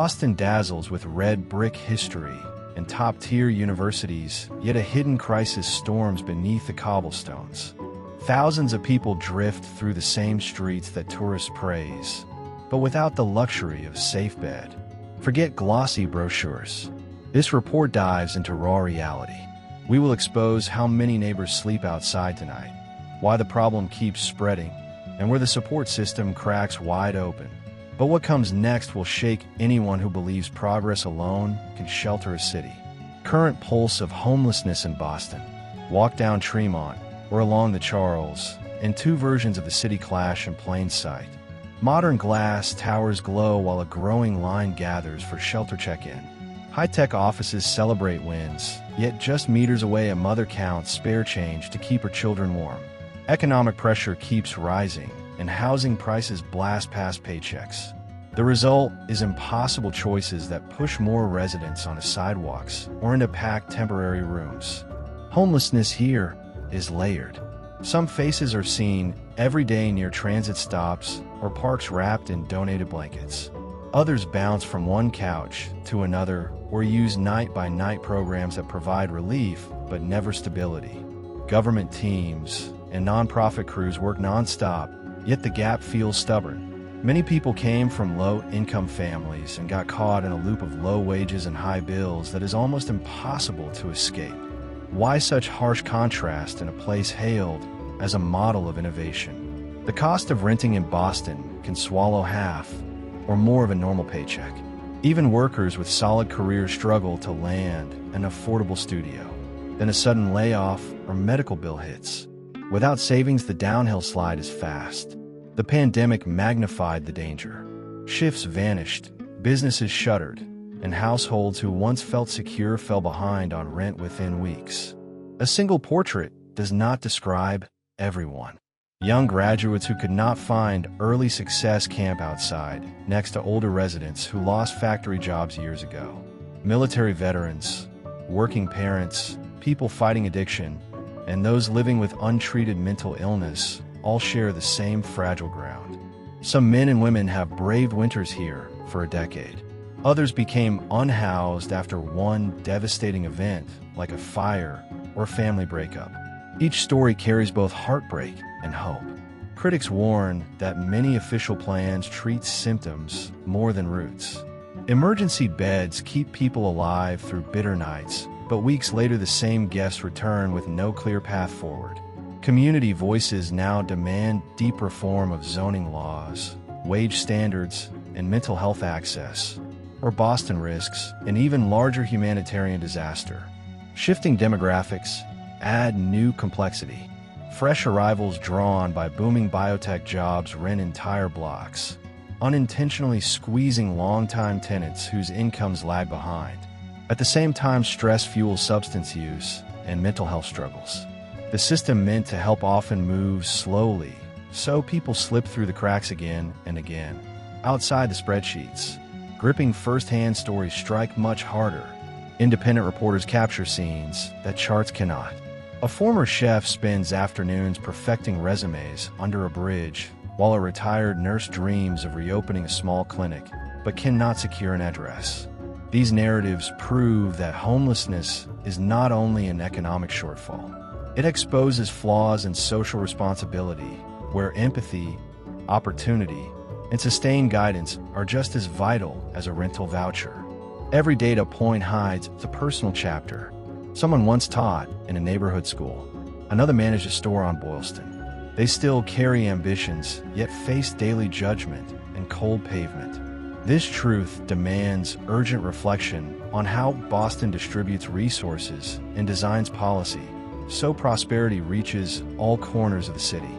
Boston dazzles with red brick history and top-tier universities, yet a hidden crisis storms beneath the cobblestones. Thousands of people drift through the same streets that tourists praise, but without the luxury of safe bed. Forget glossy brochures. This report dives into raw reality. We will expose how many neighbors sleep outside tonight, why the problem keeps spreading, and where the support system cracks wide open. But what comes next will shake anyone who believes progress alone can shelter a city. Current pulse of homelessness in Boston. Walk down Tremont or along the Charles, and two versions of the city clash in plain sight. Modern glass towers glow while a growing line gathers for shelter check-in. High-tech offices celebrate wins, yet just meters away a mother counts spare change to keep her children warm. Economic pressure keeps rising, and housing prices blast past paychecks. The result is impossible choices that push more residents onto sidewalks or into packed temporary rooms. Homelessness here is layered. Some faces are seen every day near transit stops or parks wrapped in donated blankets. Others bounce from one couch to another or use night-by-night programs that provide relief but never stability. Government teams and nonprofit crews work nonstop, yet the gap feels stubborn. Many people came from low-income families and got caught in a loop of low wages and high bills that is almost impossible to escape. Why such harsh contrast in a place hailed as a model of innovation? The cost of renting in Boston can swallow half or more of a normal paycheck. Even workers with solid careers struggle to land an affordable studio. Then a sudden layoff or medical bill hits. Without savings, the downhill slide is fast. The pandemic magnified the danger. Shifts vanished, businesses shuttered, and households who once felt secure fell behind on rent within weeks. A single portrait does not describe everyone. Young graduates who could not find early success camp outside, next to older residents who lost factory jobs years ago. Military veterans, working parents, people fighting addiction, and those living with untreated mental illness all share the same fragile ground. Some men and women have braved winters here for a decade. Others became unhoused after one devastating event, like a fire or family breakup. Each story carries both heartbreak and hope. Critics warn that many official plans treat symptoms more than roots. Emergency beds keep people alive through bitter nights, but weeks later the same guests return with no clear path forward. Community voices now demand deep reform of zoning laws, wage standards, and mental health access, or Boston risks an even larger humanitarian disaster. Shifting demographics add new complexity. Fresh arrivals drawn by booming biotech jobs rent entire blocks, unintentionally squeezing longtime tenants whose incomes lag behind. At the same time, stress fuels substance use and mental health struggles. The system meant to help often moves slowly, so people slip through the cracks again and again. Outside the spreadsheets, gripping first-hand stories strike much harder. Independent reporters capture scenes that charts cannot. A former chef spends afternoons perfecting resumes under a bridge, while a retired nurse dreams of reopening a small clinic, but cannot secure an address. These narratives prove that homelessness is not only an economic shortfall. It exposes flaws in social responsibility, where empathy, opportunity, and sustained guidance are just as vital as a rental voucher. Every data point hides the personal chapter. Someone once taught in a neighborhood school. Another managed a store on Boylston. They still carry ambitions, yet face daily judgment and cold pavement. This truth demands urgent reflection on how Boston distributes resources and designs policy, so prosperity reaches all corners of the city.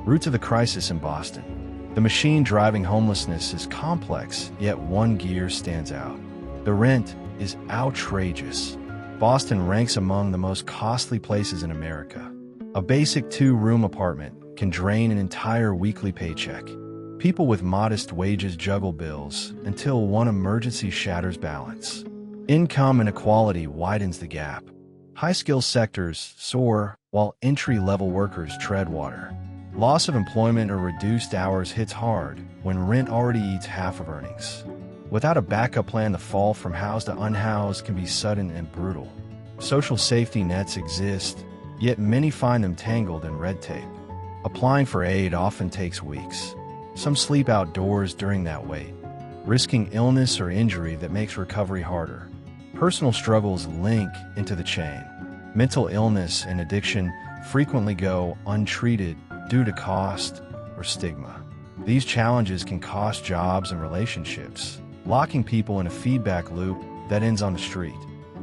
Roots of the crisis in Boston. The machine driving homelessness is complex, yet one gear stands out. The rent is outrageous. Boston ranks among the most costly places in America. A basic two-room apartment can drain an entire weekly paycheck. People with modest wages juggle bills until one emergency shatters balance. Income inequality widens the gap. High-skill sectors soar while entry-level workers tread water. Loss of employment or reduced hours hits hard when rent already eats half of earnings. Without a backup plan, the fall from housed to unhoused can be sudden and brutal. Social safety nets exist, yet many find them tangled in red tape. Applying for aid often takes weeks. Some sleep outdoors during that wait, risking illness or injury that makes recovery harder. Personal struggles link into the chain. Mental illness and addiction frequently go untreated due to cost or stigma. These challenges can cost jobs and relationships, locking people in a feedback loop that ends on the street.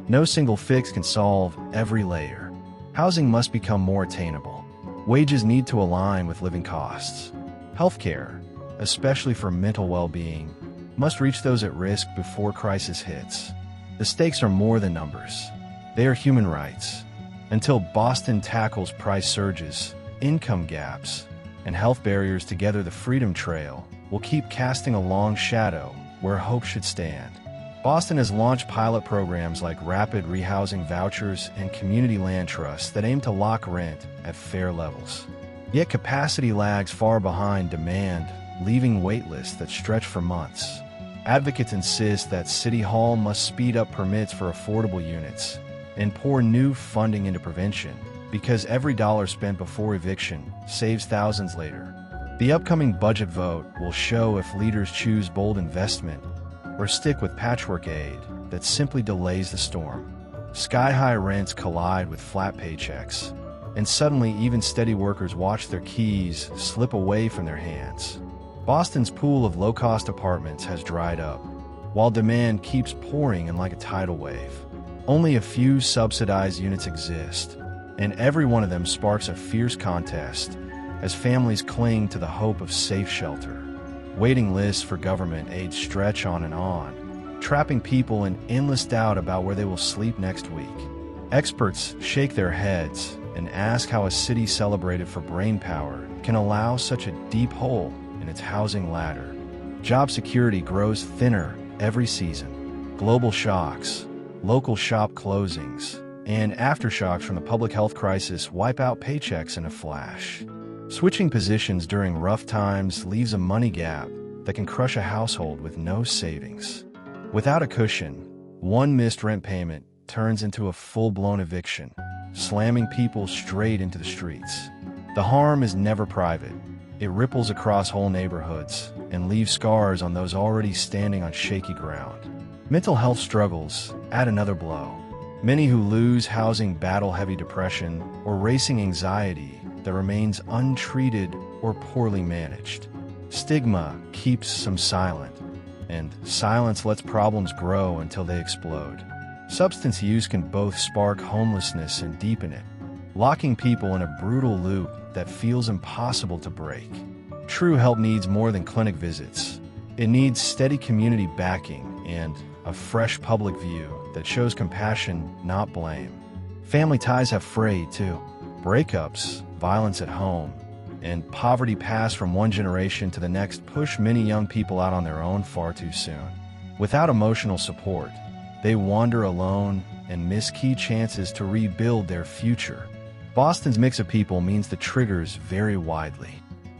No single fix can solve every layer. Housing must become more attainable. Wages need to align with living costs. Healthcare, especially for mental well-being, must reach those at risk before crisis hits. The stakes are more than numbers. They are human rights. Until Boston tackles price surges, income gaps, and health barriers together, the Freedom Trail will keep casting a long shadow where hope should stand. Boston has launched pilot programs like rapid rehousing vouchers and community land trusts that aim to lock rent at fair levels. Yet capacity lags far behind demand, leaving waitlists that stretch for months. Advocates insist that City Hall must speed up permits for affordable units and pour new funding into prevention, because every dollar spent before eviction saves thousands later. The upcoming budget vote will show if leaders choose bold investment or stick with patchwork aid that simply delays the storm. Sky-high rents collide with flat paychecks, and suddenly even steady workers watch their keys slip away from their hands. Boston's pool of low-cost apartments has dried up, while demand keeps pouring in like a tidal wave. Only a few subsidized units exist, and every one of them sparks a fierce contest as families cling to the hope of safe shelter. Waiting lists for government aid stretch on and on, trapping people in endless doubt about where they will sleep next week. Experts shake their heads and ask how a city celebrated for brainpower can allow such a deep hole in its housing ladder. Job security grows thinner every season. Global shocks, local shop closings, and aftershocks from the public health crisis wipe out paychecks in a flash. Switching positions during rough times leaves a money gap that can crush a household with no savings. Without a cushion, one missed rent payment turns into a full-blown eviction, slamming people straight into the streets. The harm is never private. It ripples across whole neighborhoods and leaves scars on those already standing on shaky ground. Mental health struggles add another blow. Many who lose housing battle heavy depression or racing anxiety that remains untreated or poorly managed. Stigma keeps some silent, and silence lets problems grow until they explode. Substance use can both spark homelessness and deepen it, locking people in a brutal loop that feels impossible to break. True help needs more than clinic visits. It needs steady community backing and a fresh public view that shows compassion, not blame. Family ties have frayed too. Breakups, violence at home, and poverty passed from one generation to the next push many young people out on their own far too soon. Without emotional support, they wander alone and miss key chances to rebuild their future. Boston's mix of people means the triggers vary widely.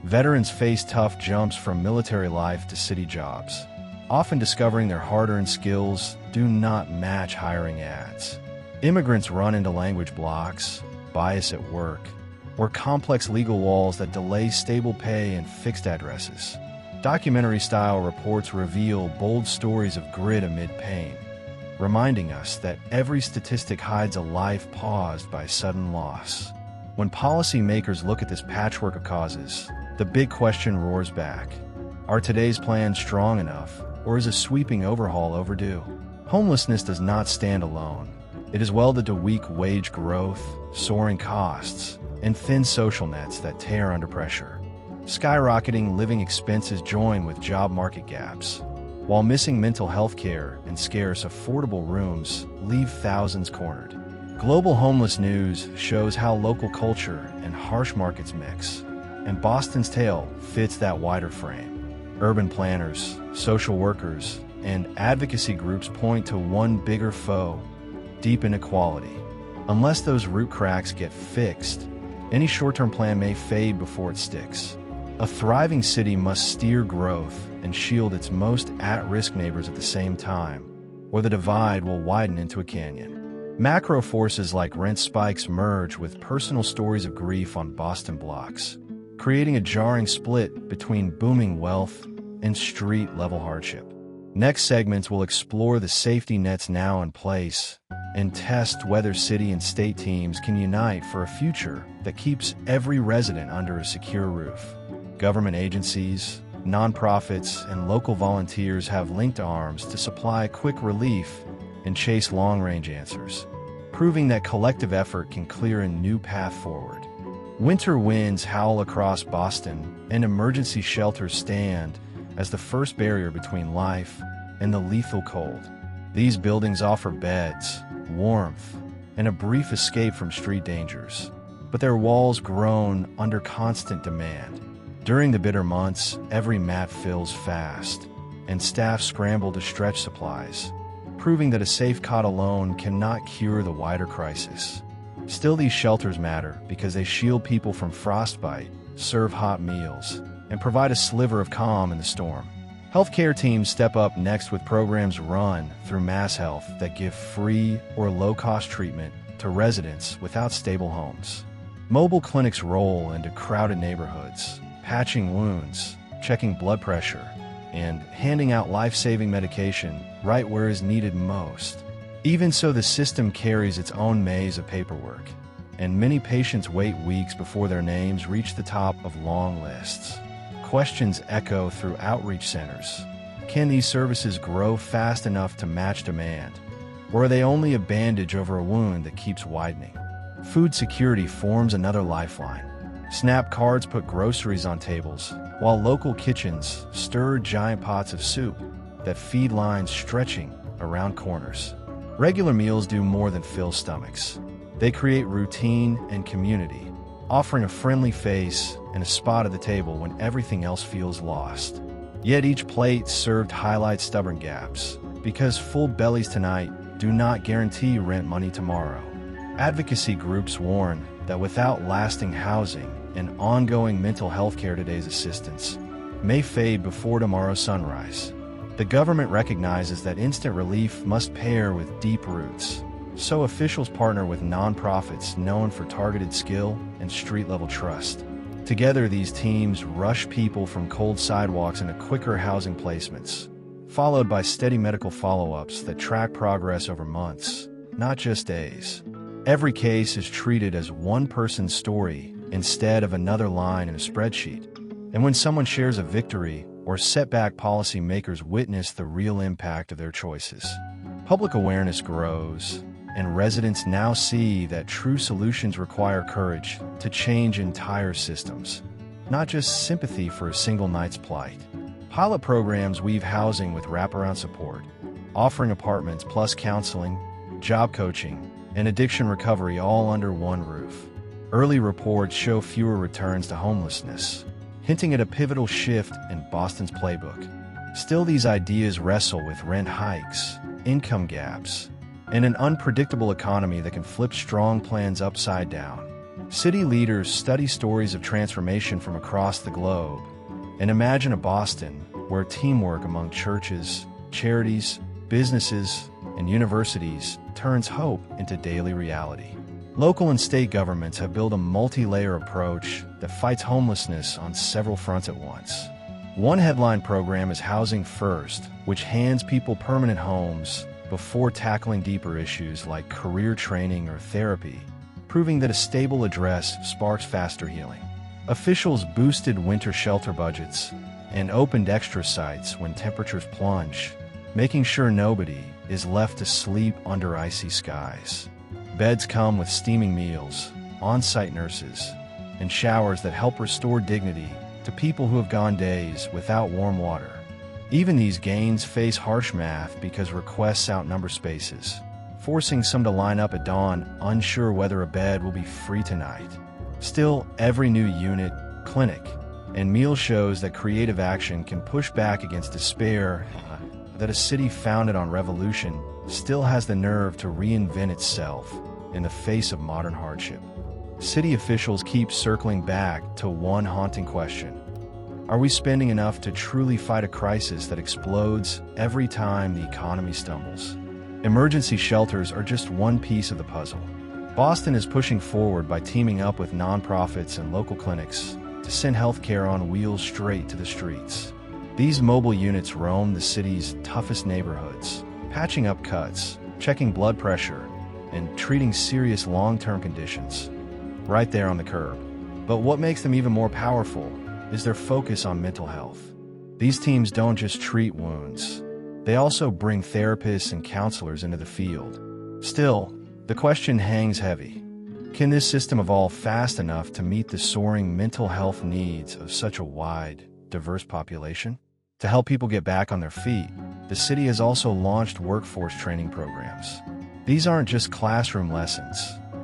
Veterans face tough jumps from military life to city jobs, often discovering their hard-earned skills do not match hiring ads. Immigrants run into language blocks, bias at work, or complex legal walls that delay stable pay and fixed addresses. Documentary-style reports reveal bold stories of grit amid pain, reminding us that every statistic hides a life paused by sudden loss. When policymakers look at this patchwork of causes, the big question roars back. Are today's plans strong enough, or is a sweeping overhaul overdue? Homelessness does not stand alone. It is welded to weak wage growth, soaring costs, and thin social nets that tear under pressure. Skyrocketing living expenses join with job market gaps, while missing mental health care and scarce affordable rooms leave thousands cornered. Global homeless news shows how local culture and harsh markets mix, and Boston's tale fits that wider frame. Urban planners, social workers, and advocacy groups point to one bigger foe: deep inequality. Unless those root cracks get fixed, any short-term plan may fade before it sticks. A thriving city must steer growth and shield its most at-risk neighbors at the same time, or the divide will widen into a canyon. Macro forces like rent spikes merge with personal stories of grief on Boston blocks, creating a jarring split between booming wealth and street-level hardship. Next segments will explore the safety nets now in place and test whether city and state teams can unite for a future that keeps every resident under a secure roof. Government agencies, nonprofits, and local volunteers have linked arms to supply quick relief and chase long-range answers, proving that collective effort can clear a new path forward. Winter winds howl across Boston, and emergency shelters stand as the first barrier between life and the lethal cold. These buildings offer beds, warmth, and a brief escape from street dangers, but their walls groan under constant demand. During the bitter months, every mat fills fast, and staff scramble to stretch supplies, proving that a safe cot alone cannot cure the wider crisis. Still, these shelters matter because they shield people from frostbite, serve hot meals, and provide a sliver of calm in the storm. Healthcare teams step up next with programs run through Mass Health that give free or low-cost treatment to residents without stable homes. Mobile clinics roll into crowded neighborhoods, patching wounds, checking blood pressure, and handing out life-saving medication right where is needed most. Even so, the system carries its own maze of paperwork, and many patients wait weeks before their names reach the top of long lists. Questions echo through outreach centers. Can these services grow fast enough to match demand? Or are they only a bandage over a wound that keeps widening? Food security forms another lifeline. SNAP cards put groceries on tables, while local kitchens stir giant pots of soup that feed lines stretching around corners. Regular meals do more than fill stomachs. They create routine and community, offering a friendly face and a spot at the table when everything else feels lost. Yet each plate served highlights stubborn gaps, because full bellies tonight do not guarantee rent money tomorrow. Advocacy groups warn that without lasting housing and ongoing mental health care, today's assistance may fade before tomorrow's sunrise. The government recognizes that instant relief must pair with deep roots, so officials partner with nonprofits known for targeted skill and street-level trust. Together, these teams rush people from cold sidewalks into quicker housing placements, followed by steady medical follow-ups that track progress over months, not just days. Every case is treated as one person's story instead of another line in a spreadsheet. And when someone shares a victory or setback, policymakers witness the real impact of their choices. Public awareness grows, and residents now see that true solutions require courage to change entire systems, not just sympathy for a single night's plight. Pilot programs weave housing with wraparound support, offering apartments plus counseling, job coaching, and addiction recovery all under one roof. Early reports show fewer returns to homelessness, hinting at a pivotal shift in Boston's playbook. Still, these ideas wrestle with rent hikes, income gaps, and an unpredictable economy that can flip strong plans upside down. City leaders study stories of transformation from across the globe and imagine a Boston where teamwork among churches, charities, businesses, and universities turns hope into daily reality. Local and state governments have built a multi-layer approach that fights homelessness on several fronts at once. One headline program is Housing First, which hands people permanent homes before tackling deeper issues like career training or therapy, proving that a stable address sparks faster healing. Officials boosted winter shelter budgets and opened extra sites when temperatures plunge, making sure nobody is left to sleep under icy skies. Beds come with steaming meals, on-site nurses, and showers that help restore dignity to people who have gone days without warm water. Even these gains face harsh math because requests outnumber spaces, forcing some to line up at dawn unsure whether a bed will be free tonight. Still, every new unit, clinic, and meal shows that creative action can push back against despair, that a city founded on revolution still has the nerve to reinvent itself in the face of modern hardship. City officials keep circling back to one haunting question: Are we spending enough to truly fight a crisis that explodes every time the economy stumbles? Emergency shelters are just one piece of the puzzle. Boston is pushing forward by teaming up with nonprofits and local clinics to send healthcare on wheels straight to the streets. These mobile units roam the city's toughest neighborhoods, patching up cuts, checking blood pressure, and treating serious long-term conditions right there on the curb. But what makes them even more powerful is their focus on mental health. These teams don't just treat wounds. They also bring therapists and counselors into the field. Still, the question hangs heavy. Can this system evolve fast enough to meet the soaring mental health needs of such a wide, diverse population? To help people get back on their feet, the city has also launched workforce training programs. These aren't just classroom lessons.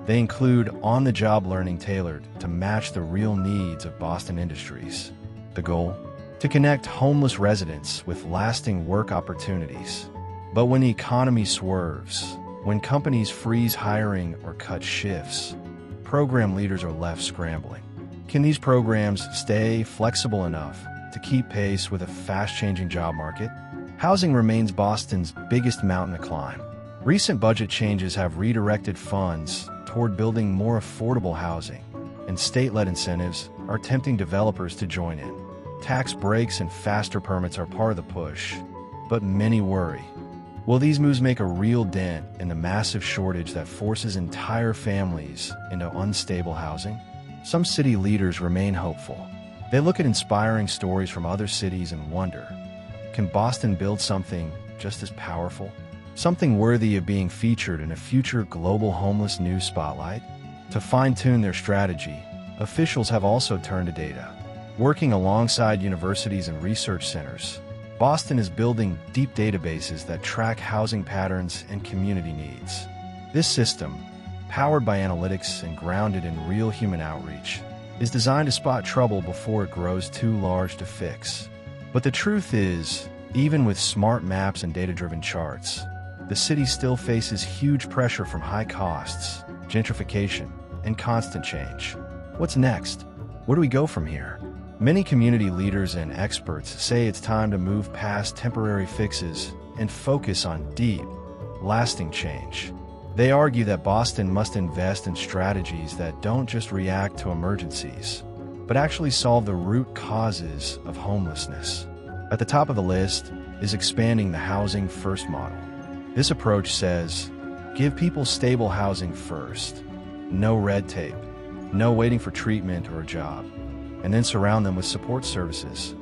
They include on-the-job learning tailored to match the real needs of Boston industries. The goal? To connect homeless residents with lasting work opportunities. But when the economy swerves, when companies freeze hiring or cut shifts, program leaders are left scrambling. Can these programs stay flexible enough to keep pace with a fast-changing job market? Housing remains Boston's biggest mountain to climb. Recent budget changes have redirected funds toward building more affordable housing, and state-led incentives are tempting developers to join in. Tax breaks and faster permits are part of the push, but many worry. Will these moves make a real dent in the massive shortage that forces entire families into unstable housing? Some city leaders remain hopeful. They look at inspiring stories from other cities and wonder, can Boston build something just as powerful? Something worthy of being featured in a future global homeless news spotlight? To fine-tune their strategy, officials have also turned to data. Working alongside universities and research centers, Boston is building deep databases that track housing patterns and community needs. This system, powered by analytics and grounded in real human outreach, is designed to spot trouble before it grows too large to fix. But the truth is, even with smart maps and data-driven charts, the city still faces huge pressure from high costs, gentrification, and constant change. What's next? Where do we go from here? Many community leaders and experts say it's time to move past temporary fixes and focus on deep, lasting change. They argue that Boston must invest in strategies that don't just react to emergencies, but actually solve the root causes of homelessness. At the top of the list is expanding the housing first model. This approach says, give people stable housing first, no red tape, no waiting for treatment or a job, and then surround them with support services,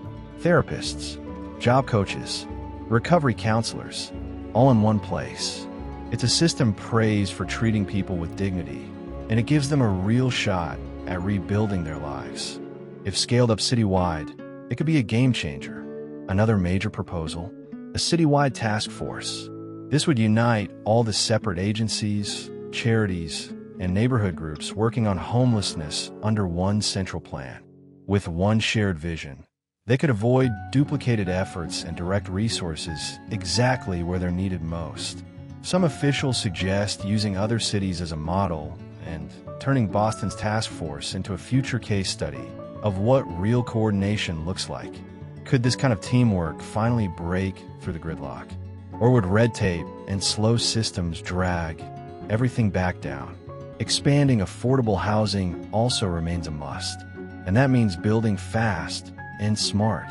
therapists, job coaches, recovery counselors, all in one place. It's a system praised for treating people with dignity, and it gives them a real shot at rebuilding their lives. If scaled up citywide, it could be a game changer. Another major proposal, a citywide task force. This would unite all the separate agencies, charities, and neighborhood groups working on homelessness under one central plan. With one shared vision, they could avoid duplicated efforts and direct resources exactly where they're needed most. Some officials suggest using other cities as a model and turning Boston's task force into a future case study of what real coordination looks like. Could this kind of teamwork finally break through the gridlock? Or would red tape and slow systems drag everything back down? Expanding affordable housing also remains a must, and that means building fast and smart.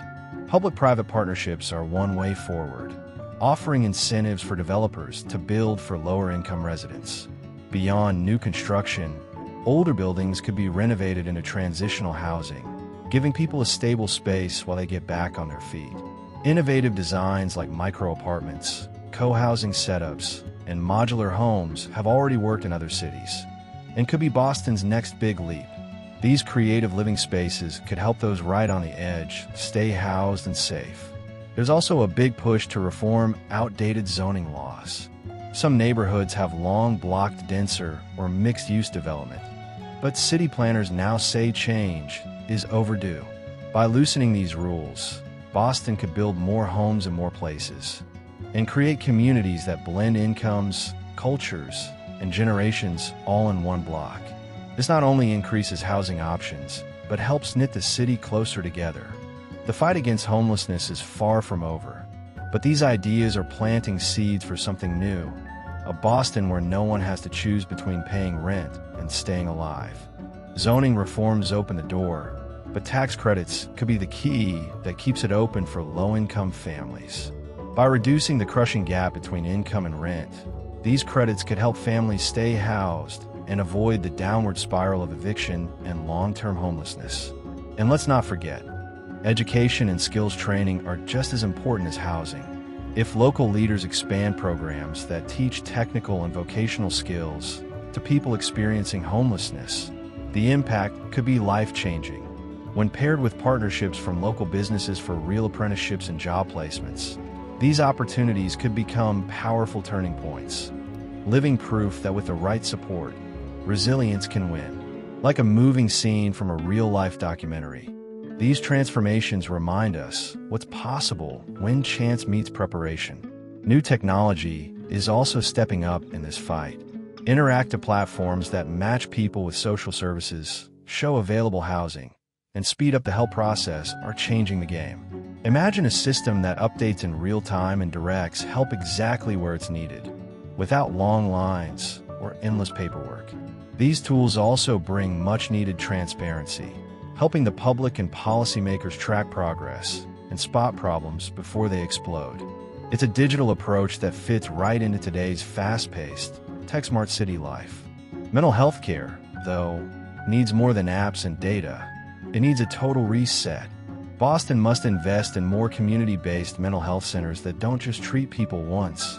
Public-private partnerships are one way forward, offering incentives for developers to build for lower-income residents. Beyond new construction, older buildings could be renovated into transitional housing, giving people a stable space while they get back on their feet. Innovative designs like micro-apartments, co-housing setups, and modular homes have already worked in other cities, and could be Boston's next big leap. These creative living spaces could help those right on the edge stay housed and safe. There's also a big push to reform outdated zoning laws. Some neighborhoods have long blocked denser or mixed-use development, but city planners now say change is overdue. By loosening these rules, Boston could build more homes in more places and create communities that blend incomes, cultures, and generations all in one block. This not only increases housing options, but helps knit the city closer together, The fight against homelessness is far from over, but these ideas are planting seeds for something new, a Boston where no one has to choose between paying rent and staying alive. Zoning reforms open the door, but tax credits could be the key that keeps it open for low-income families. By reducing the crushing gap between income and rent, these credits could help families stay housed and avoid the downward spiral of eviction and long-term homelessness. And let's not forget, education and skills training are just as important as housing. If local leaders expand programs that teach technical and vocational skills to people experiencing homelessness, the impact could be life-changing. When paired with partnerships from local businesses for real apprenticeships and job placements, these opportunities could become powerful turning points, living proof that with the right support, resilience can win. Like a moving scene from a real-life documentary, these transformations remind us what's possible when chance meets preparation. New technology is also stepping up in this fight. Interactive platforms that match people with social services, show available housing, and speed up the help process are changing the game. Imagine a system that updates in real time and directs help exactly where it's needed, without long lines or endless paperwork. These tools also bring much-needed transparency, helping the public and policymakers track progress and spot problems before they explode. It's a digital approach that fits right into today's fast-paced, tech-smart city life. Mental health care, though, needs more than apps and data. It needs a total reset. Boston must invest in more community-based mental health centers that don't just treat people once,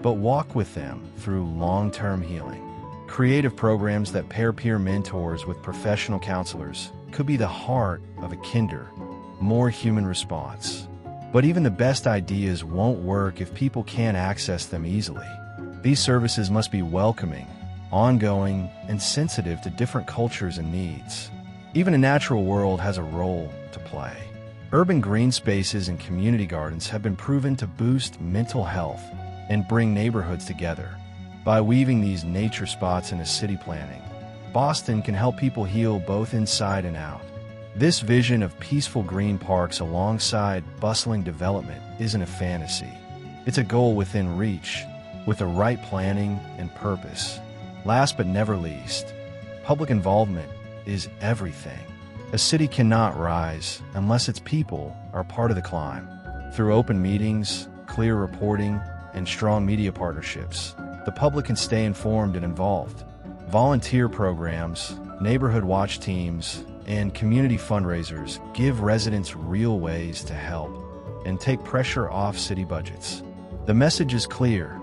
but walk with them through long-term healing. Creative programs that pair peer mentors with professional counselors could be the heart of a kinder, more human response. But even the best ideas won't work if people can't access them easily. These services must be welcoming, ongoing, and sensitive to different cultures and needs. Even a natural world has a role to play. Urban green spaces and community gardens have been proven to boost mental health and bring neighborhoods together. By weaving these nature spots into city planning, Boston can help people heal both inside and out. This vision of peaceful green parks alongside bustling development isn't a fantasy. It's a goal within reach, with the right planning and purpose. Last but never least, public involvement is everything. A city cannot rise unless its people are part of the climb. Through open meetings, clear reporting, and strong media partnerships, the public can stay informed and involved. Volunteer programs, neighborhood watch teams, and community fundraisers give residents real ways to help and take pressure off city budgets. The message is clear: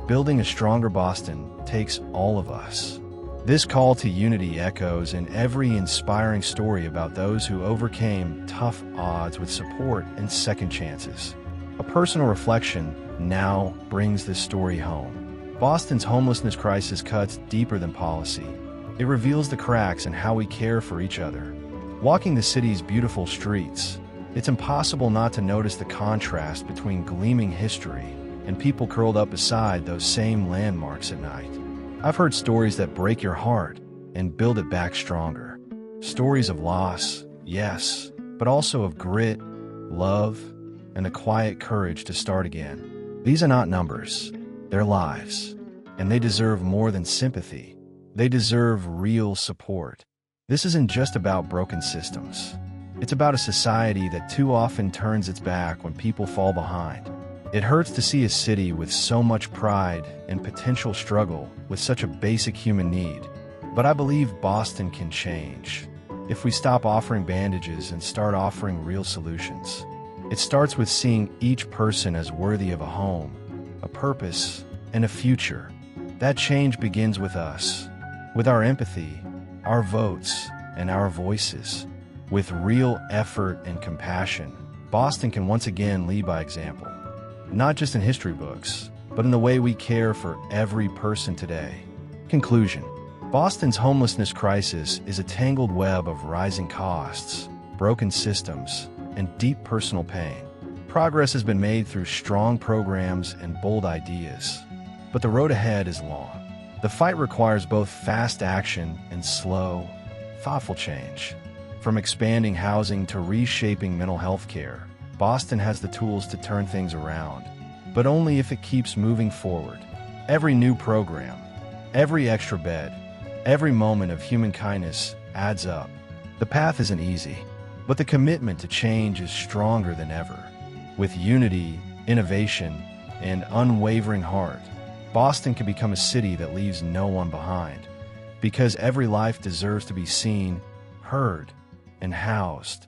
building a stronger Boston takes all of us. This call to unity echoes in every inspiring story about those who overcame tough odds with support and second chances. A personal reflection now brings this story home. Boston's homelessness crisis cuts deeper than policy. It reveals the cracks in how we care for each other. Walking the city's beautiful streets, it's impossible not to notice the contrast between gleaming history and people curled up beside those same landmarks at night. I've heard stories that break your heart and build it back stronger. Stories of loss, yes, but also of grit, love, and the quiet courage to start again. These are not numbers, they're lives, and they deserve more than sympathy. They deserve real support. This isn't just about broken systems. It's about a society that too often turns its back when people fall behind. It hurts to see a city with so much pride and potential struggle with such a basic human need. But I believe Boston can change if we stop offering bandages and start offering real solutions. It starts with seeing each person as worthy of a home, a purpose, and a future. That change begins with us, with our empathy, our votes, and our voices. With real effort and compassion, Boston can once again lead by example. Not just in history books, but in the way we care for every person today. Conclusion: Boston's homelessness crisis is a tangled web of rising costs, broken systems, and deep personal pain. Progress has been made through strong programs and bold ideas, but the road ahead is long. The fight requires both fast action and slow, thoughtful change. From expanding housing to reshaping mental health care, Boston has the tools to turn things around, but only if it keeps moving forward. Every new program, every extra bed, every moment of human kindness adds up. The path isn't easy, but the commitment to change is stronger than ever. With unity, innovation, and unwavering heart, Boston can become a city that leaves no one behind, because every life deserves to be seen, heard, and housed.